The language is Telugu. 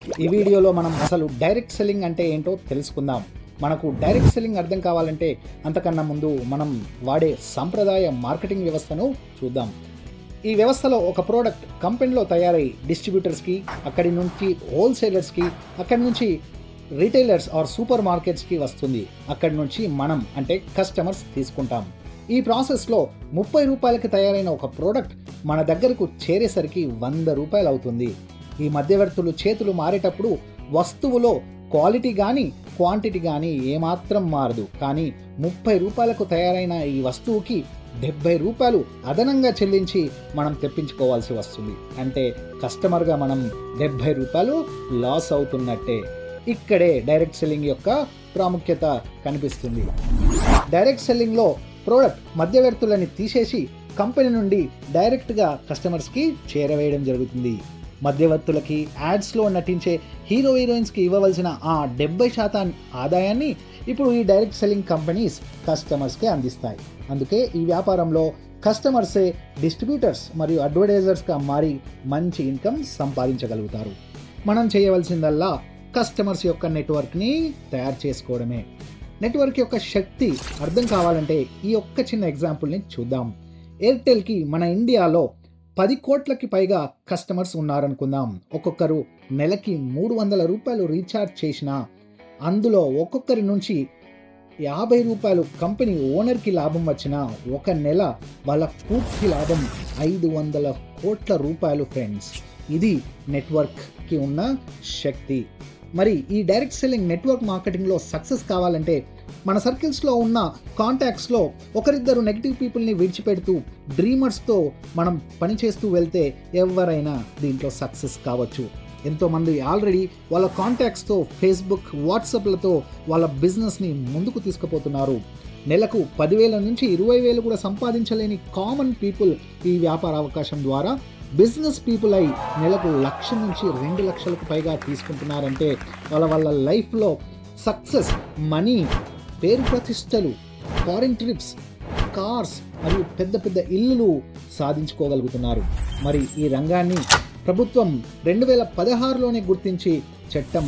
ఈ వీడియోలో మనం అసలు డైరెక్ట్ సెల్లింగ్ అంటే ఏంటో తెలుసుకుందాం. మనకు డైరెక్ట్ సెల్లింగ్ అర్థం కావాలంటే అంతకన్నా ముందు మనం వాడే సంప్రదాయ మార్కెటింగ్ వ్యవస్థను చూద్దాం. ఈ వ్యవస్థలో ఒక ప్రోడక్ట్ కంపెనీలో తయారై డిస్ట్రిబ్యూటర్స్కి, అక్కడి నుంచి హోల్సేలర్స్కి, అక్కడి నుంచి రిటైలర్స్ ఆర్ సూపర్ మార్కెట్స్కి వస్తుంది. అక్కడి నుంచి మనం అంటే కస్టమర్స్ తీసుకుంటాం. ఈ ప్రాసెస్లో 30 రూపాయలకి తయారైన ఒక ప్రోడక్ట్ మన దగ్గరకు చేరేసరికి 100 రూపాయలు అవుతుంది. ఈ మధ్యవర్తులు చేతులు మారేటప్పుడు వస్తువులో క్వాలిటీ కానీ క్వాంటిటీ కానీ ఏమాత్రం మారదు. కానీ 30 రూపాయలకు తయారైన ఈ వస్తువుకి 70 రూపాయలు అదనంగా చెల్లించి మనం తెప్పించుకోవాల్సి వస్తుంది. అంటే కస్టమర్గా మనం 70 రూపాయలు లాస్ అవుతున్నట్టే. ఇక్కడే డైరెక్ట్ సెల్లింగ్ యొక్క ప్రాముఖ్యత కనిపిస్తుంది. డైరెక్ట్ సెల్లింగ్లో ప్రోడక్ట్ మధ్యవర్తులని తీసేసి కంపెనీ నుండి డైరెక్ట్గా కస్టమర్స్కి చేరవేయడం జరుగుతుంది. మధ్యవర్తులకి యాడ్స్లో నటించే హీరో హీరోయిన్స్కి ఇవ్వవలసిన ఆ 70% ఆదాయాన్ని ఇప్పుడు ఈ డైరెక్ట్ సెల్లింగ్ కంపెనీస్ కస్టమర్స్కే అందిస్తాయి. అందుకే ఈ వ్యాపారంలో కస్టమర్సే డిస్ట్రిబ్యూటర్స్ మరియు అడ్వర్టైజర్స్గా మారి మంచి ఇన్కమ్ సంపాదించగలుగుతారు. మనం చేయవలసిందల్లా కస్టమర్స్ యొక్క నెట్వర్క్ని తయారు చేసుకోవడమే. నెట్వర్క్ యొక్క శక్తి అర్థం కావాలంటే ఈ ఒక్క చిన్న ఎగ్జాంపుల్ని చూద్దాం. ఎయిర్టెల్కి మన ఇండియాలో 10 కోట్లకి పైగా కస్టమర్స్ ఉన్నారనుకుందాం. ఒక్కొక్కరు నెలకి 300 రూపాయలు రీఛార్జ్ చేసినా అందులో ఒక్కొక్కరి నుంచి 50 రూపాయలు కంపెనీ ఓనర్కి లాభం వచ్చినా ఒక నెల వాళ్ళ పూర్తి లాభం 500 కోట్ల రూపాయలు ఫ్రెండ్స్. ఇది నెట్వర్క్కి ఉన్న శక్తి. మరి ఈ డైరెక్ట్ సెల్లింగ్ నెట్వర్క్ మార్కెటింగ్లో సక్సెస్ కావాలంటే మన సర్కిల్స్లో ఉన్న కాంటాక్ట్స్లో ఒకరిద్దరు నెగిటివ్ పీపుల్ని విడిచిపెడుతూ డ్రీమర్స్తో మనం పనిచేస్తూ వెళ్తే ఎవరైనా దీంట్లో సక్సెస్ కావచ్చు. ఎంతోమంది ఆల్రెడీ వాళ్ళ కాంటాక్ట్స్తో ఫేస్బుక్, వాట్సాప్లతో వాళ్ళ బిజినెస్ని ముందుకు తీసుకుపోతున్నారు. నెలకు 10,000 నుంచి 20,000 కూడా సంపాదించలేని కామన్ పీపుల్ ఈ వ్యాపార అవకాశం ద్వారా బిజినెస్ పీపుల్ అయి నెలకు 1,00,000 నుంచి 2 లక్షలకు పైగా తీసుకుంటున్నారంటే వాళ్ళ లైఫ్లో సక్సెస్, మనీ, పేరు ప్రతిష్టలు, ఫారిన్ ట్రిప్స్, కార్స్ మరియు పెద్ద పెద్ద ఇల్లులు సాధించుకోగలుగుతున్నారు. మరి ఈ రంగాన్ని ప్రభుత్వం 2016లోనే గుర్తించి చట్టం